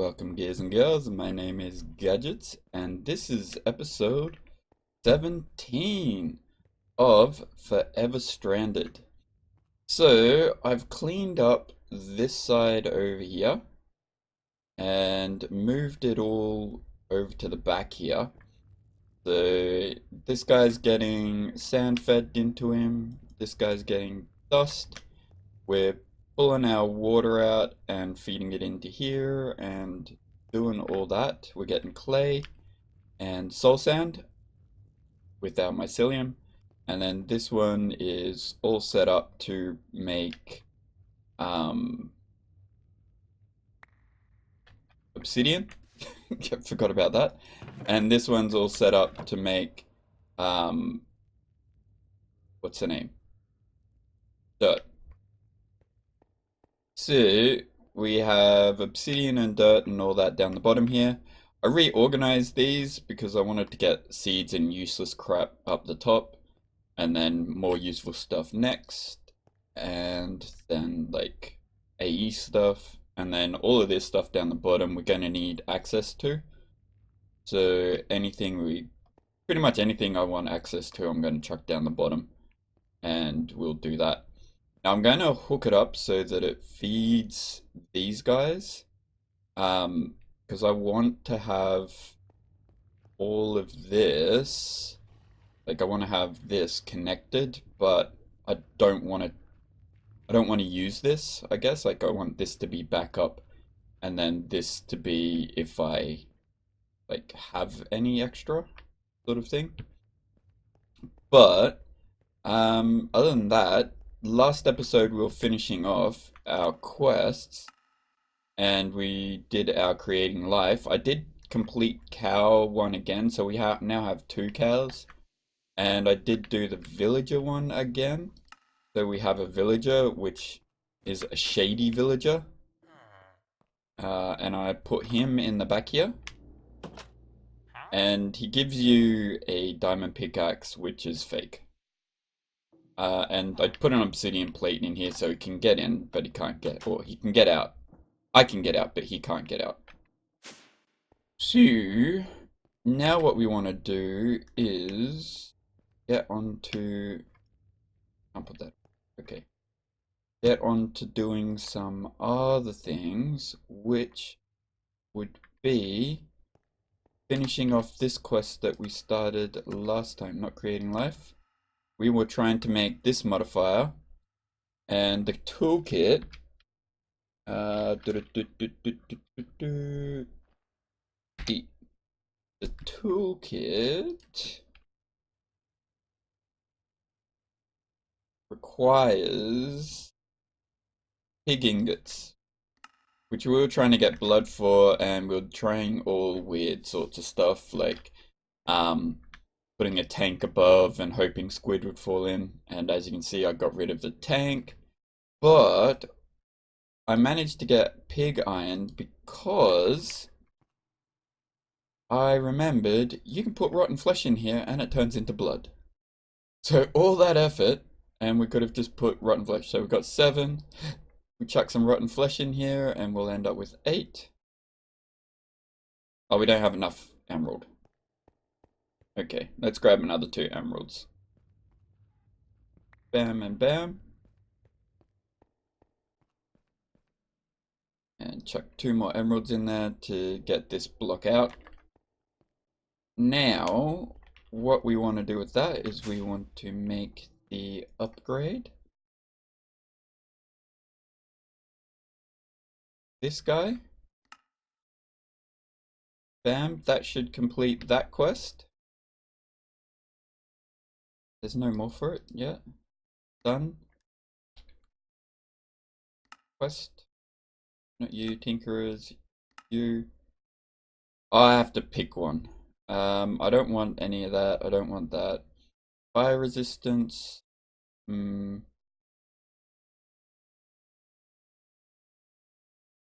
Welcome, guys and girls. My name is Gadgets, and this is episode 17 of Forever Stranded. So, I've cleaned up this side over here and moved it all over to the back here. So, this guy's getting sand fed into him, this guy's getting dust. We're pulling our water out and feeding it into here and doing all that. We're getting clay and soul sand with our mycelium. And then this one is all set up to make obsidian. Forgot about that. And this one's all set up to make what's the name? Dirt. So we have obsidian and dirt and all that down the bottom here. I reorganized these because I wanted to get seeds and useless crap up the top and then more useful stuff next, and then like AE stuff, and then all of this stuff down the bottom we're going to need access to. So pretty much anything I want access to, I'm going to chuck down the bottom, and we'll do that. Now I'm going to hook it up so that it feeds these guys, because I want to have all of this, like I want to have this connected, but I don't want to use this, I guess. Like I want this to be backup, and then this to be if I like have any extra sort of thing. But other than that, last episode we were finishing off our quests and we did our creating life. I did complete cow one again, so we now have 2 cows, and I did do the villager one again. So we have a villager which is a shady villager, and I put him in the back here, and he gives you a diamond pickaxe which is fake. And I put an obsidian plate in here so he can get in, but he can't get, or he can get out. I can get out, but he can't get out. So, now what we want to do is get onto, I'll put that, okay. Get on to doing some other things, which would be finishing off this quest that we started last time, not creating life. We were trying to make this modifier, and the toolkit the toolkit requires pig ingots, which we were trying to get blood for, and we were trying all weird sorts of stuff like putting a tank above and hoping squid would fall in, and as you can see I got rid of the tank, but I managed to get pig iron because I remembered you can put rotten flesh in here and it turns into blood. So all that effort, and we could have just put rotten flesh. So we've got 7, we chuck some rotten flesh in here and we'll end up with 8. Oh, we don't have enough emerald. Okay, let's grab another 2 emeralds. Bam and bam. And chuck 2 more emeralds in there to get this block out. Now, what we want to do with that is we want to make the upgrade. This guy. Bam, that should complete that quest. There's no more for it yet. Done. Quest. Not you, tinkerers. You. Oh, I have to pick one. I don't want any of that. I don't want that. Fire resistance.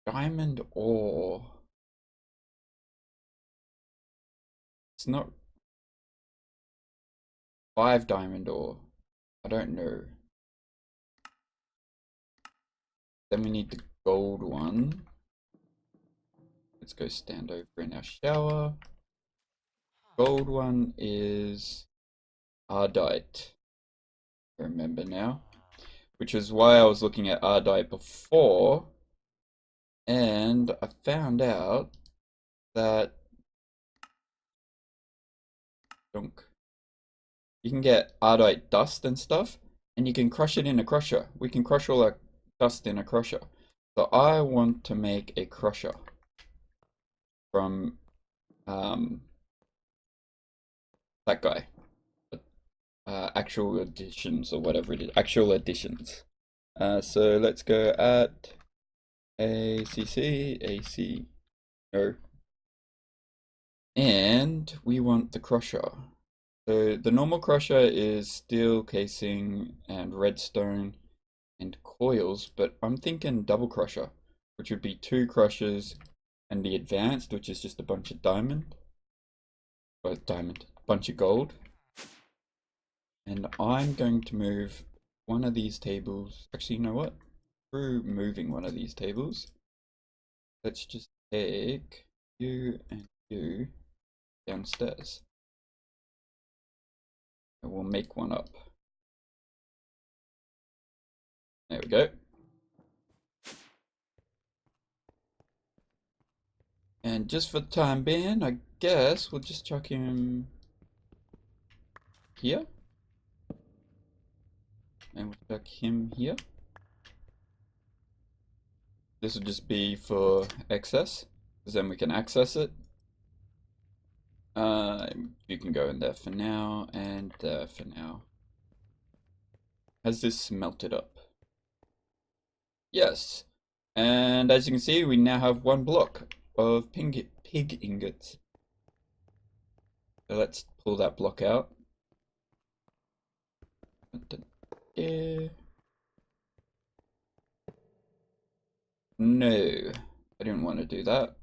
Diamond ore. It's not 5 diamond ore. I don't know. Then we need the gold one. Let's go stand over in our shower. Gold one is Ardite. I remember now. Which is why I was looking at Ardite before. And I found out that you can get Ardite dust and stuff, and you can crush it in a crusher. We can crush all our dust in a crusher. So I want to make a crusher from that guy. Actual additions or whatever it is. Actual additions. So let's go at AC, no. And we want the crusher. So the normal crusher is steel casing and redstone and coils, but I'm thinking double crusher, which would be 2 crushers and the advanced, which is just a bunch of bunch of gold. And I'm going to move one of these tables. Actually, you know what? Through moving one of these tables, let's just take you and you downstairs. And we'll make one up. There we go. And just for the time being, I guess we'll just chuck him here. And we'll chuck him here. This will just be for excess, because then we can access it. You can go in there for now, and there for now. Has this melted up? Yes. And as you can see, we now have 1 block of pig ingots. So let's pull that block out. No, I didn't want to do that. I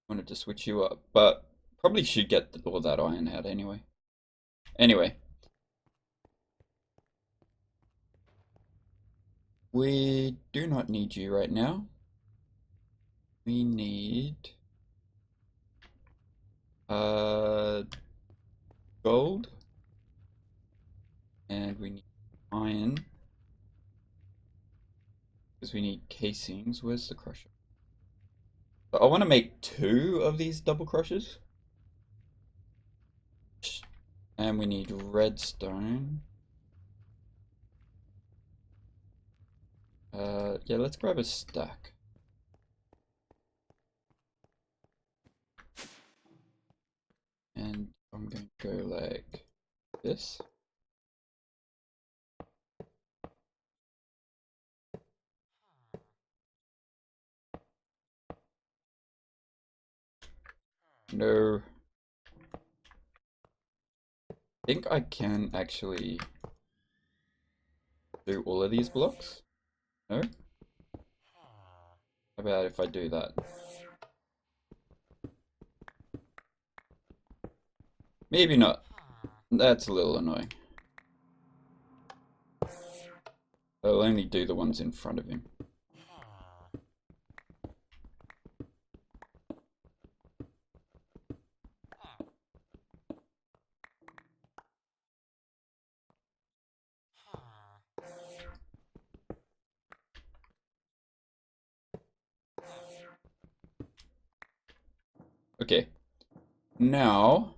wanted to switch you up, but probably should get all that iron out anyway. Anyway. We do not need you right now. We need gold, and we need iron, because we need casings. Where's the crusher? So I want to make 2 of these double crushers, and we need redstone. Yeah, let's grab a stack. And I'm going to go like this. No. I think I can actually do all of these blocks. No? How about if I do that? Maybe not. That's a little annoying. I'll only do the ones in front of him. Okay. Now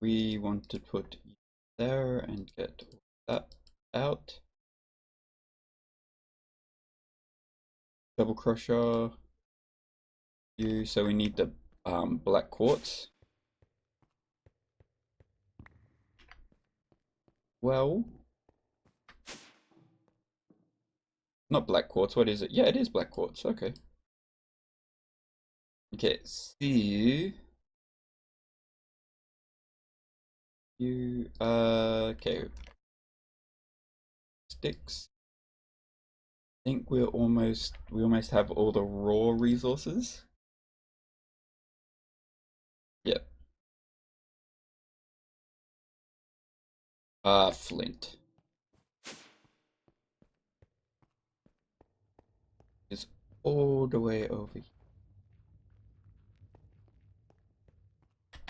we want to put there and get that out. Double crusher. So we need the black quartz. Well, not black quartz. What is it? Yeah, it is black quartz. Okay. Okay. See. Okay. Sticks. I think we almost have all the raw resources. Yep. Flint. all the way over here.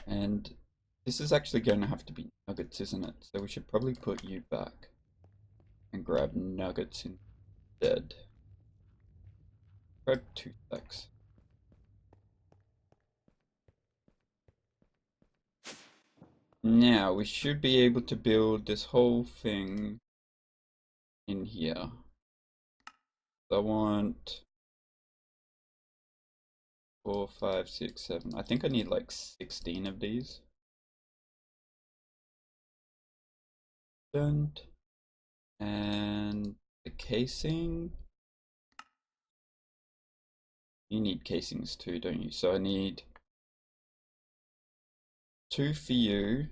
And this is actually going to have to be nuggets, isn't it? So we should probably put you back and grab nuggets instead. Grab 2 stacks. Now we should be able to build this whole thing in here. I want 4, 5, 6, 7. I think I need like 16 of these. And the casing. You need casings too, don't you? So I need 2 for you,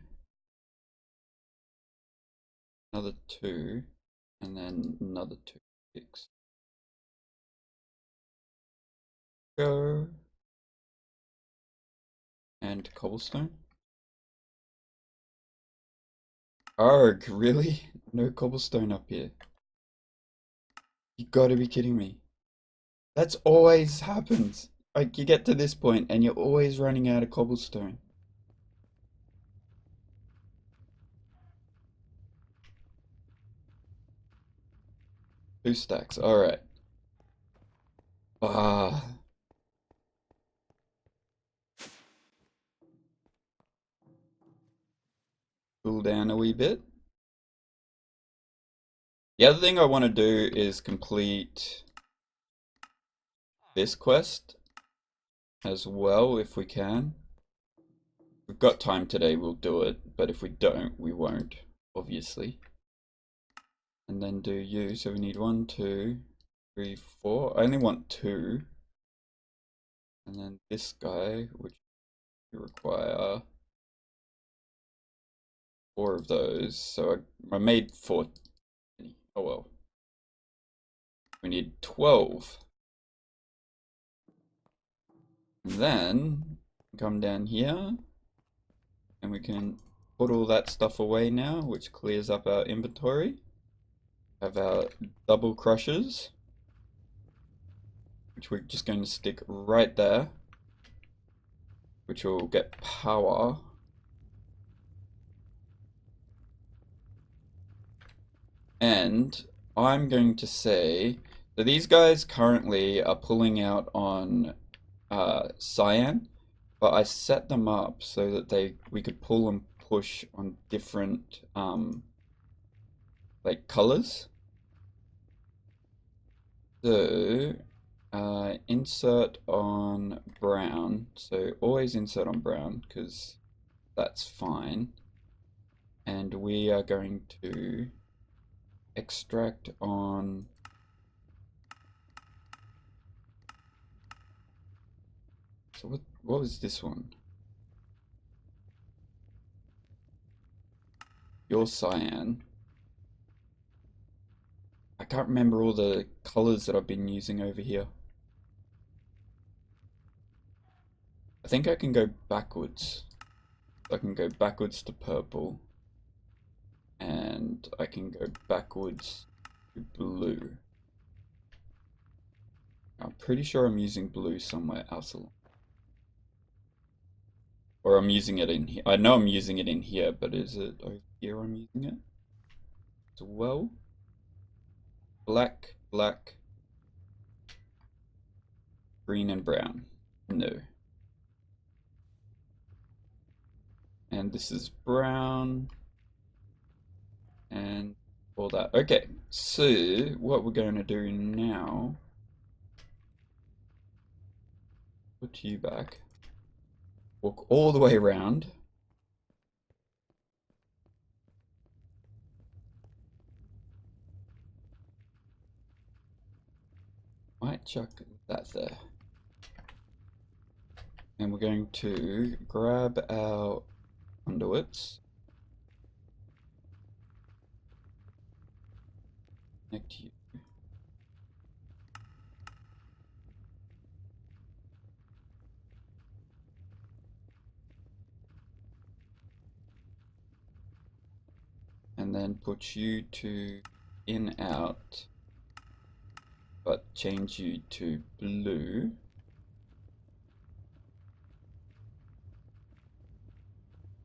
another 2, and then another 2. 6. Go. And cobblestone. Arg, really? No cobblestone up here. You gotta be kidding me. That's always happens. Like, you get to this point and you're always running out of cobblestone. Two stacks, alright. Ah. Cool down a wee bit. The other thing I want to do is complete this quest as well, if we can. If we've got time today, we'll do it, but if we don't, we won't, obviously. And then do you, so we need 1, 2, 3, 4. I only want 2. And then this guy, which you require 4 of those, so I made 4. Oh well. We need 12. And then come down here and we can put all that stuff away now, which clears up our inventory. Have our double crushers, which we're just going to stick right there, which will get power. And I'm going to say that these guys currently are pulling out on cyan, but I set them up so that we could pull and push on different like colors. So insert on brown, so always insert on brown because that's fine. And we are going to extract on so what was this one? Your cyan. I can't remember all the colors that I've been using over here. I think I can go backwards. I can go backwards to purple. And I can go backwards to blue. I'm pretty sure I'm using blue somewhere else along. Or I'm using it in here. I know I'm using it in here, but is it over here I'm using it as well? Black, black, green and brown. No. And this is brown. And all that. Okay, so what we're going to do now, put you back, walk all the way around. Might chuck that there. And we're going to grab our conduits. Connect to you. And then put you to in out, but change you to blue.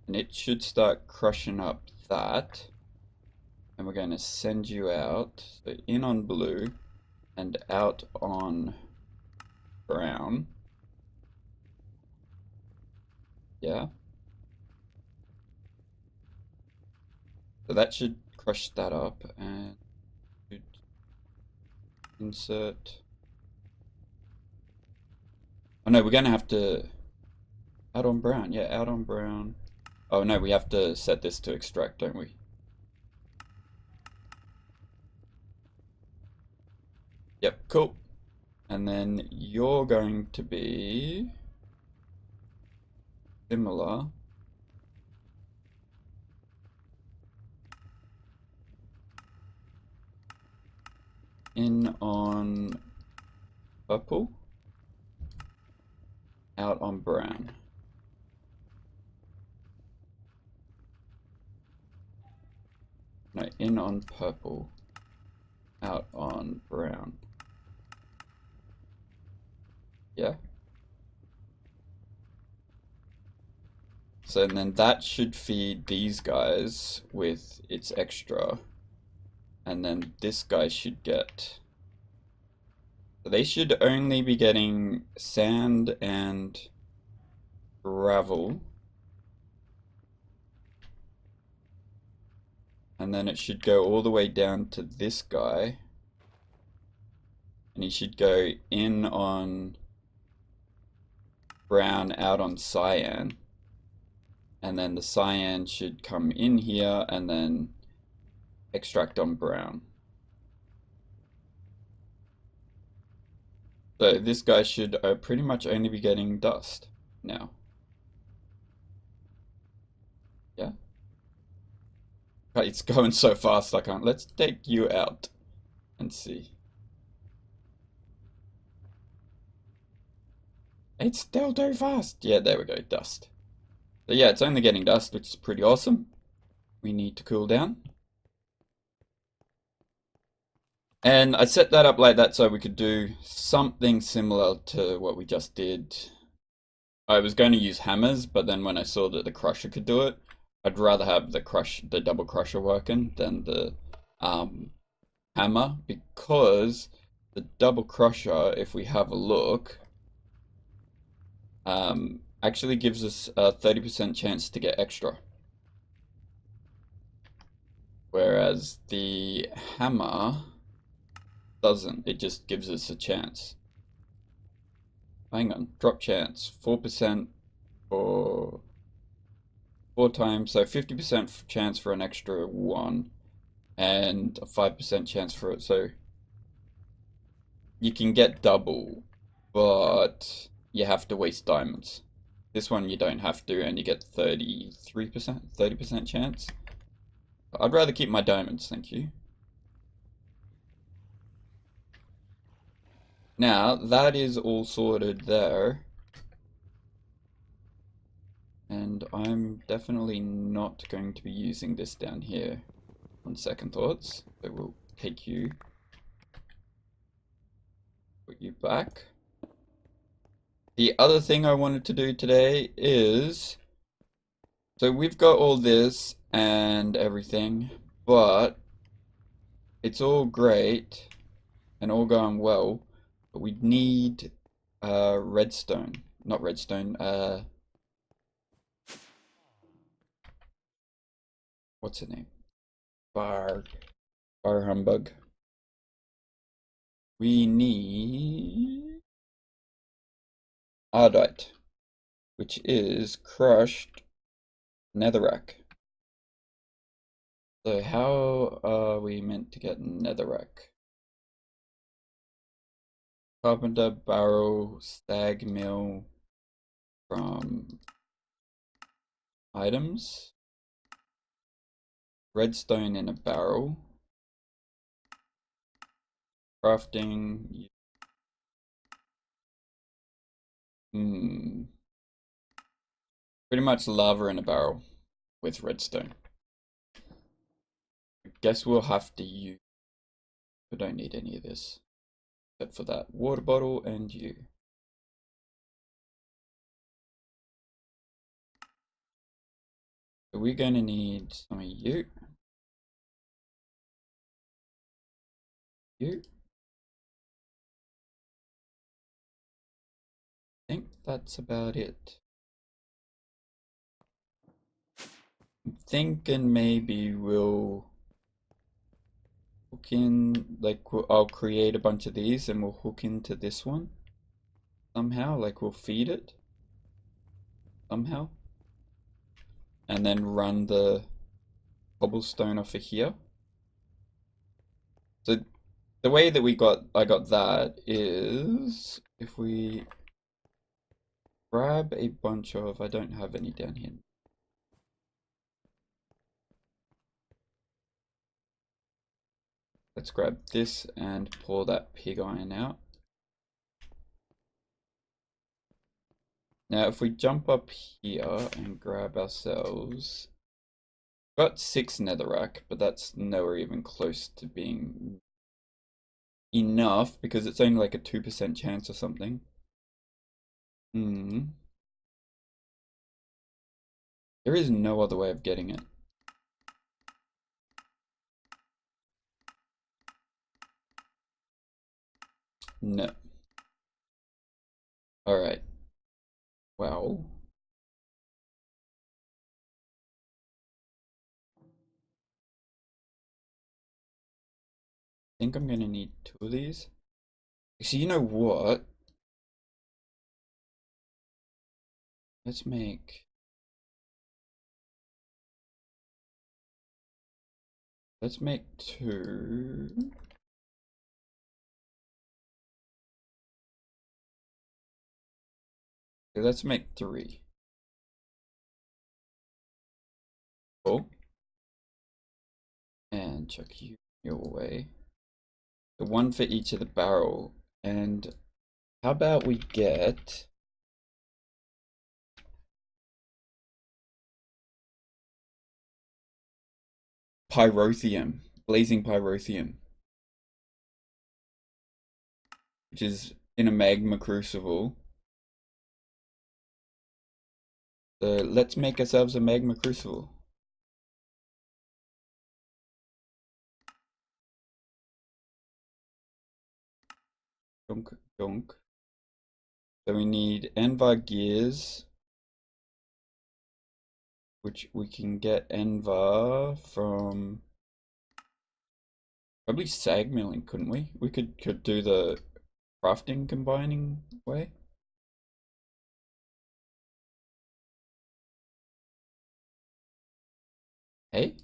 And it should start crushing up that. And we're going to send you out. So in on blue and out on brown. Yeah. So that should crush that up, and insert. Oh no, we're going to have to out on brown. Yeah, out on brown. Oh no, we have to set this to extract, don't we? Yep, cool. And then you're going to be similar. In on purple, out on brown. No, in on purple, out on brown. Yeah. So then that should feed these guys with its extra. And then this guy should get... They should only be getting sand and gravel. And then it should go all the way down to this guy. And he should go in on brown, out on cyan. And then the cyan should come in here and then extract on brown. So this guy should pretty much only be getting dust now. Yeah. It's going so fast I can't. Let's take you out and see. It's still too fast. Yeah, there we go, dust. So yeah, it's only getting dust, which is pretty awesome. We need to cool down. And I set that up like that so we could do something similar to what we just did. I was going to use hammers, but then when I saw that the crusher could do it, I'd rather have the double crusher working than the hammer, because the double crusher, if we have a look, actually gives us a 30% chance to get extra. Whereas the hammer doesn't, it just gives us a chance. Hang on, drop chance, 4% for 4 times, so 50% chance for an extra 1, and a 5% chance for it, so you can get double, but you have to waste diamonds. This one you don't have to, and you get 30% chance. I'd rather keep my diamonds, thank you. Now, that is all sorted there. And I'm definitely not going to be using this down here on second thoughts. So we'll take you, put you back. The other thing I wanted to do today is, so we've got all this and everything, but it's all great and all going well, but we need redstone, not redstone, what's her name? Bar humbug. We need Ardite, which is crushed netherrack. So how are we meant to get netherrack? Carpenter barrel, stag mill from items. Redstone in a barrel. Crafting. Pretty much lava in a barrel with redstone. I guess we'll have to use. We don't need any of this. except for that water bottle and you. So we're going to need some of you. You. I think that's about it. I'm thinking maybe we'll hook in, like I'll create a bunch of these and we'll hook into this one somehow, like we'll feed it somehow. And then run the cobblestone off of here. So the way that I got that is if we grab a bunch of, I don't have any down here. Let's grab this and pour that pig iron out. Now if we jump up here and grab ourselves, got 6 netherrack, but that's nowhere even close to being enough because it's only like a 2% chance or something. There is no other way of getting it. No. Alright. Well. I think I'm gonna need 2 of these. So you know what? Let's make Let's make 2. Okay, let's make 3. Cool. And chuck you your way. The 1 for each of the barrel. And how about we get pyrotheum, blazing pyrotheum, which is in a magma crucible. So let's make ourselves a magma crucible. Dunk, dunk. So we need Envar gears, which we can get Envar from probably sag milling, couldn't we? We could do the crafting combining way. Hey?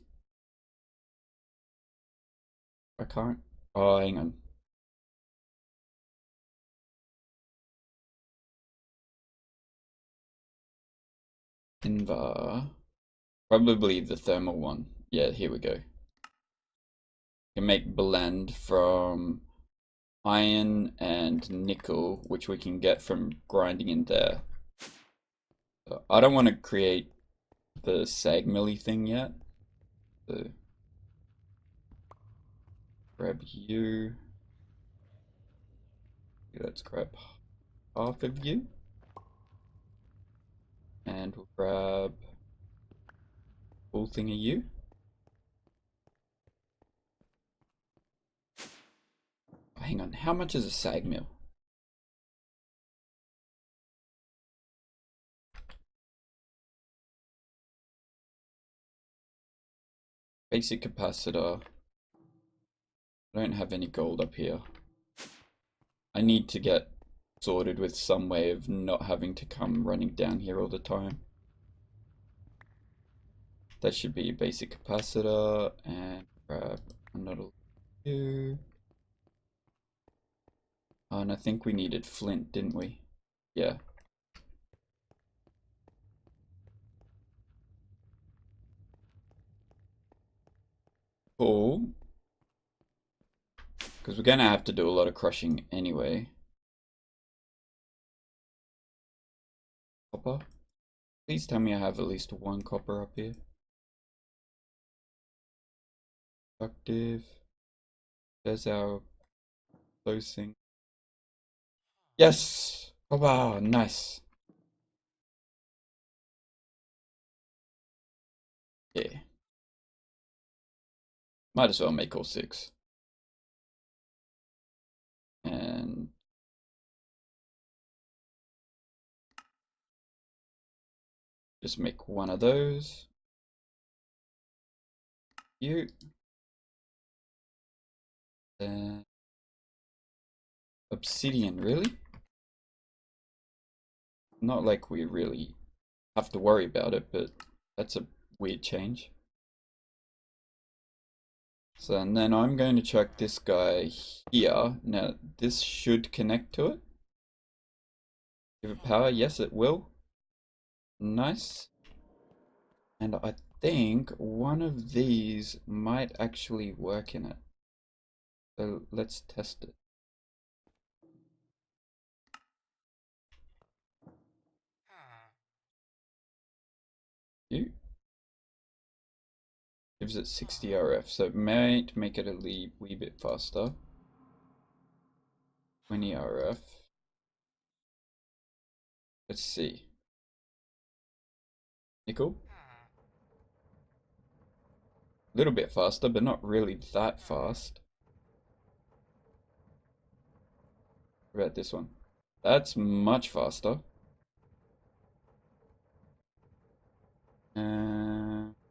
I can't. Oh, hang on. Envar. Probably the thermal one. Yeah, here we go. You can make blend from iron and nickel, which we can get from grinding in there. So I don't want to create the sag milly thing yet. So grab you. Let's grab half of you. And we'll grab full thing of you. Oh, hang on, how much is a sag mill? Basic capacitor. I don't have any gold up here. I need to get sorted with some way of not having to come running down here all the time. That should be a basic capacitor, and grab another two. Oh, and I think we needed flint, didn't we? Yeah. Cool. Because we're gonna have to do a lot of crushing anyway. Copper? Please tell me I have at least 1 copper up here. Productive. There's our closing. Yes! Oh wow, nice. Yeah. Might as well make all 6. And just make one of those. You. And obsidian, really? Not like we really have to worry about it, but that's a weird change. So, and then I'm going to check this guy here. Now, this should connect to it. Give it power. Yes, it will. Nice. And I think one of these might actually work in it. So let's test it. You. Gives it 60 RF, so it might make it a wee bit faster. 20 RF. Let's see. Nickel. A little bit faster, but not really that fast. What about this one? That's much faster.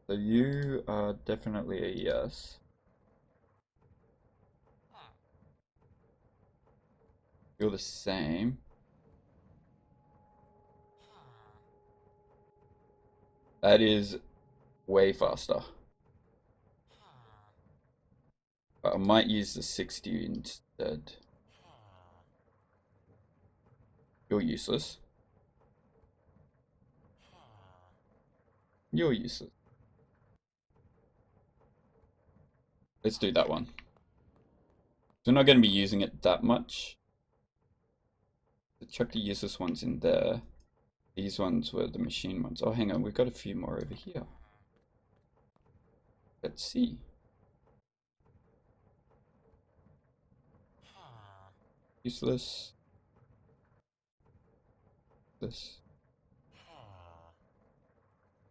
So you are definitely a yes. You're the same. That is way faster. But I might use the 60 instead. You're useless. You're useless. Let's do that one. We're not going to be using it that much. Let's chuck the useless ones in there. These ones were the machine ones. Oh, hang on. We've got a few more over here. Let's see. Useless. This.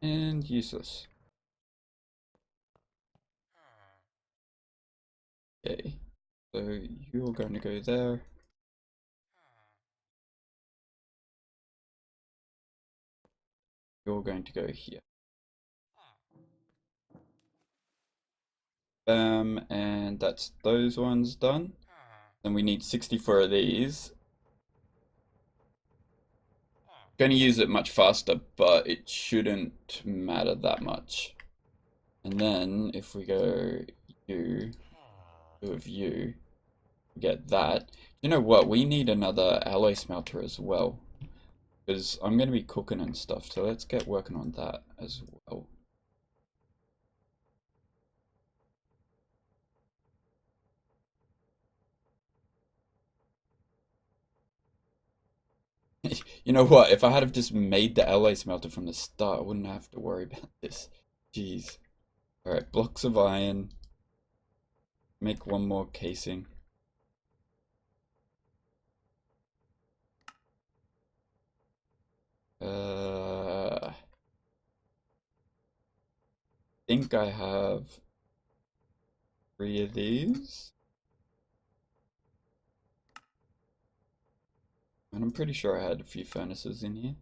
And useless. Okay. So you're going to go there. You're going to go here. Bam, and that's those ones done. Then we need 64 of these. Going to use it much faster, but it shouldn't matter that much. And then if we go you, two of you, get that. You know what? We need another alloy smelter as well. Because I'm going to be cooking and stuff, so let's get working on that as well. You know what? If I had have just made the alloy smelter from the start, I wouldn't have to worry about this. Jeez. Alright, blocks of iron. Make one more casing. I think I have 3 of these. And I'm pretty sure I had a few furnaces in here.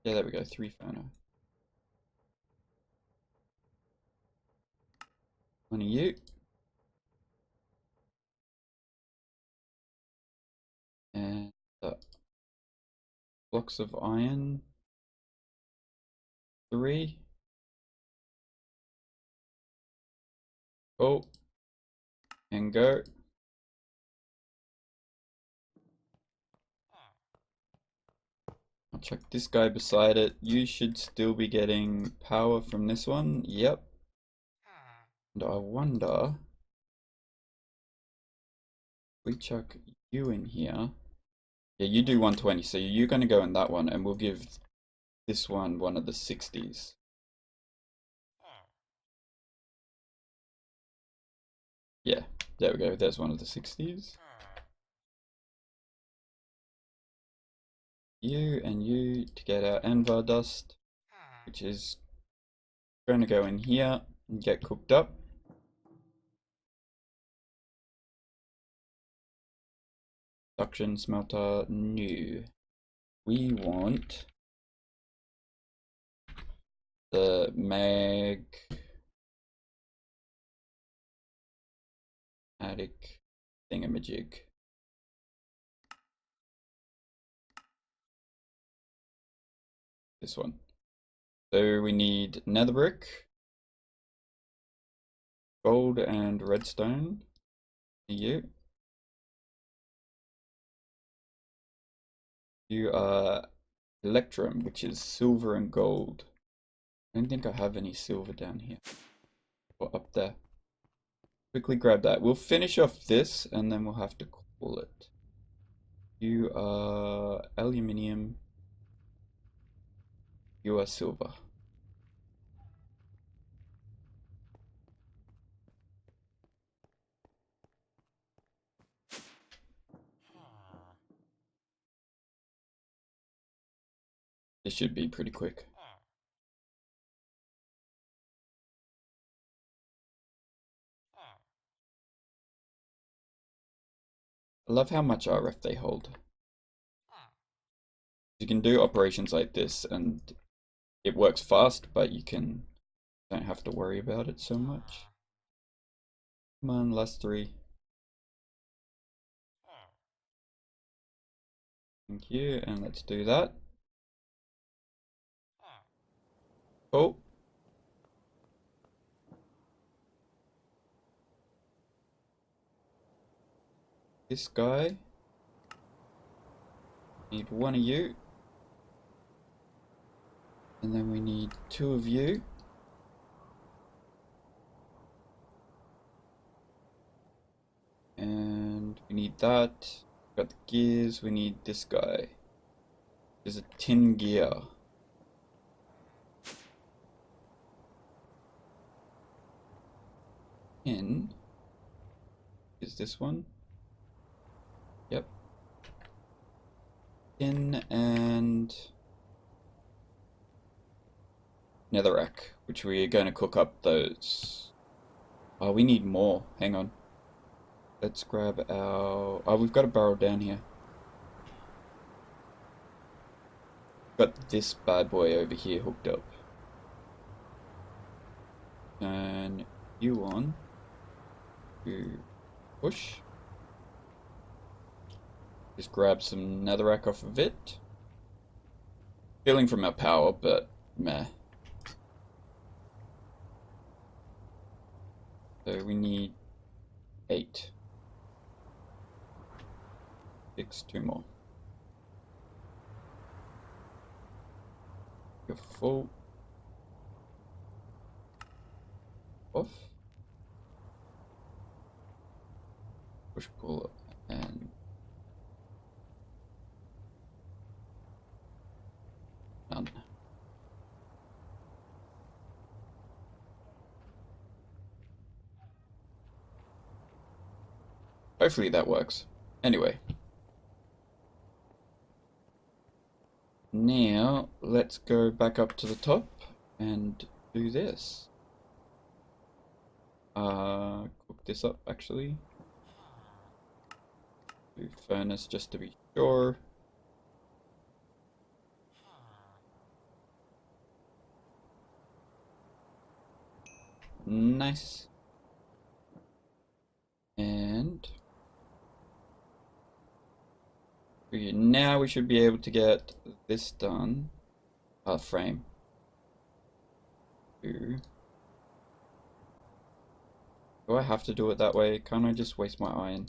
Yeah, there we go, 3 furnace. One of you. And blocks of iron. 3. Oh. And go. I'll check this guy beside it. You should still be getting power from this one. Yep. And I wonder if we chuck you in here. Yeah, you do 120, so you're going to go in that one, and we'll give this one of the 60s. Yeah, there we go. There's one of the 60s. you and you to get our Envar dust, which is going to go in here and get cooked up. Production smelter new. We want the magmatic thingamajig. This one. So we need nether brick, gold and redstone. You. You are electrum, which is silver and gold. I don't think I have any silver down here. Or up there. Quickly grab that. We'll finish off this and then we'll have to call it. You are aluminium. You are silver. This should be pretty quick. I love how much RF they hold. You can do operations like this and it works fast, but you don't have to worry about it so much. Come on, last 3. Thank you, and let's do that. Oh. This guy. Need 1 of you. And then we need 2 of you. And we need that. Got the gears, we need this guy. There's a tin gear. Tin is this one. Yep. Tin and netherrack, which we are going to cook up those. Oh, we need more. Hang on. Let's grab our... Oh, we've got a barrel down here. Got this bad boy over here hooked up. Turn you on. To push. Just grab some netherrack off of it. Feeling from our power, but meh. So we need 8. 6, 2 more. You're full. Off. Push pull and none. Hopefully that works. Anyway. Now, let's go back up to the top and do this. Cook this up actually. Do furnace just to be sure. Nice. And now we should be able to get this done. Frame. Do I have to do it that way? Can't I just waste my iron?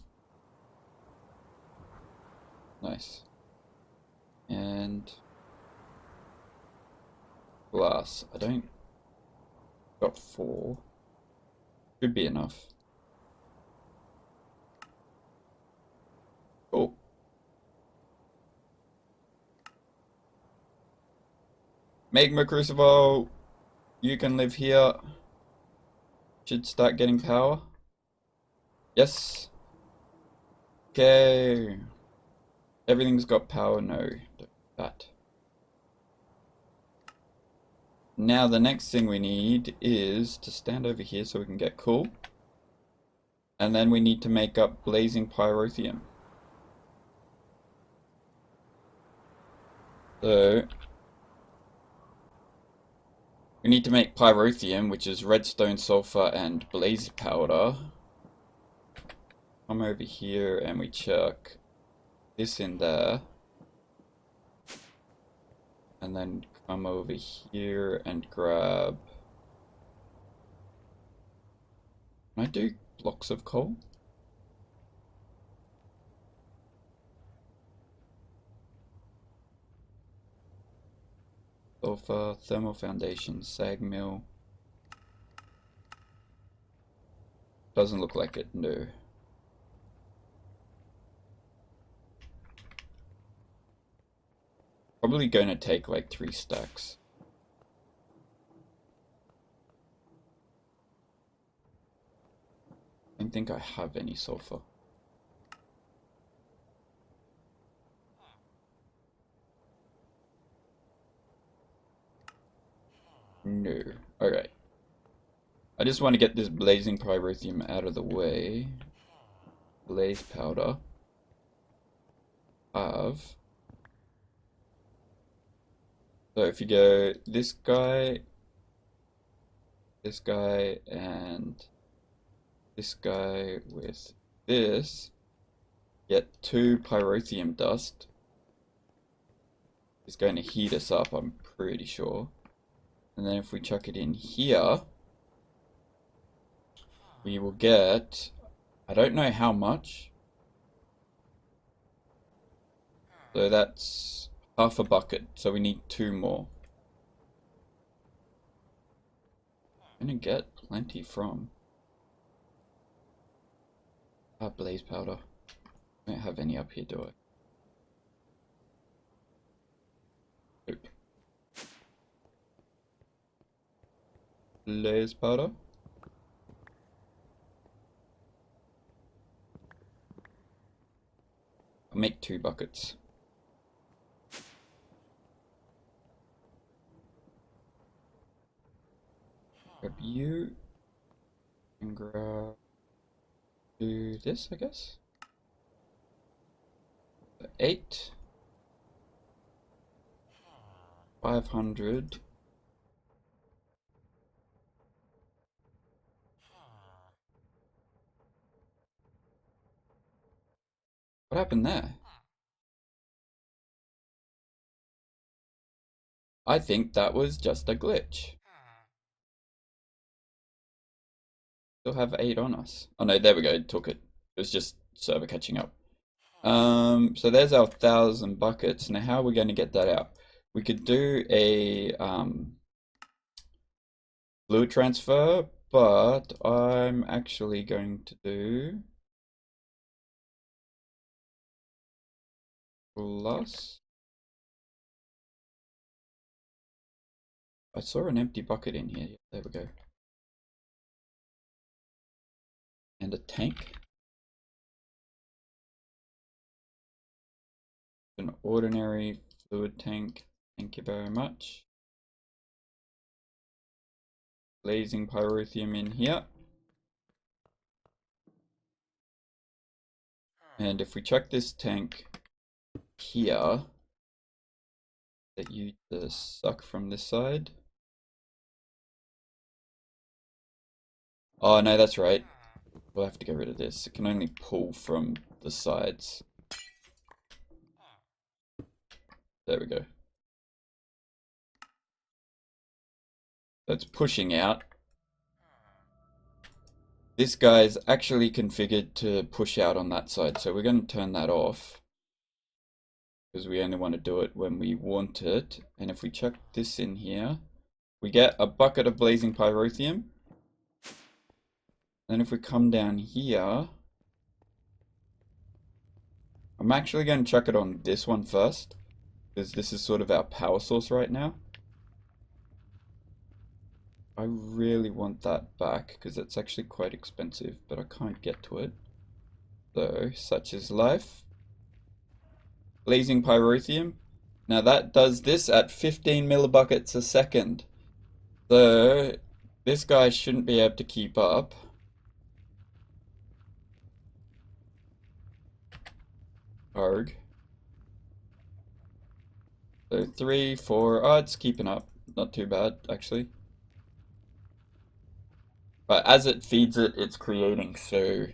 Nice. And glass. I don't... Got 4. Should be enough. Cool. Magma Crucible, you can live here. Should start getting power. Yes. Okay. Everything's got power. No, don't that. Now the next thing we need is to stand over here so we can get cool. And then we need to make up blazing pyrotheum. So we need to make pyrotheum, which is redstone, sulfur, and blaze powder. Come over here and we chuck this in there. And then come over here and grab... Can I do blocks of coal? Sulfur, thermal foundation, sag mill. Doesn't look like it, no. Probably going to take like 3 stacks. I don't think I have any sulfur. No. Okay. I just want to get this blazing pyrotheum out of the way. Blaze powder. So if you go this guy, and this guy with this, get 2 pyrotheum dust. It's going to heat us up, I'm pretty sure. And then if we chuck it in here, we will get, I don't know how much. So that's half a bucket, so we need 2 more. I'm gonna get plenty from blaze powder. I don't have any up here, do I? Nope. Blaze powder. I'll make 2 buckets. Grab you and grab do this, I guess. 8 500. What happened there? I think that was just a glitch. Still have 8 on us. Oh no, there we go, it took it. It was just server catching up. So there's our 1,000 buckets. Now how are we going to get that out? We could do a fluid transfer, but I'm actually going to do plus. I saw an empty bucket in here. There we go. And a tank. An ordinary fluid tank. Thank you very much. Blazing pyrotheum in here. And if we chuck this tank here, that you suck from this side. Oh no, that's right. We'll have to get rid of this. It can only pull from the sides. There we go. That's pushing out. This guy's actually configured to push out on that side, so we're going to turn that off. Because we only want to do it when we want it. And if we chuck this in here, we get a bucket of blazing pyrotheum. Then if we come down here, I'm actually going to chuck it on this one first, because this is sort of our power source right now. I really want that back, because it's actually quite expensive, but I can't get to it. So, such is life. Blazing pyrotheum. Now that does this at 15 millibuckets a second. So this guy shouldn't be able to keep up. Arg. So 3, 4, oh, it's keeping up. Not too bad, actually. But as it feeds it, it's creating, so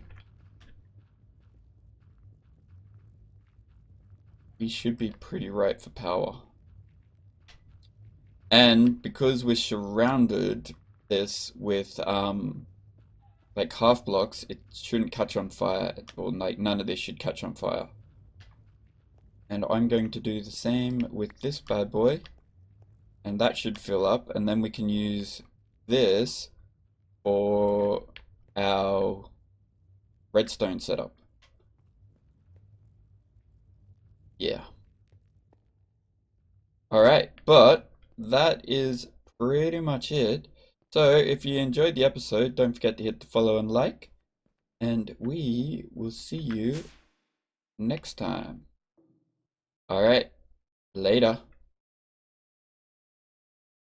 we should be pretty right for power. And because we're surrounded this with like half blocks, it shouldn't catch on fire, or like none of this should catch on fire. And I'm going to do the same with this bad boy, and that should fill up, and then we can use this for our redstone setup. Yeah. Alright, but that is pretty much it. So if you enjoyed the episode, don't forget to hit the follow and like, and we will see you next time. Alright, later.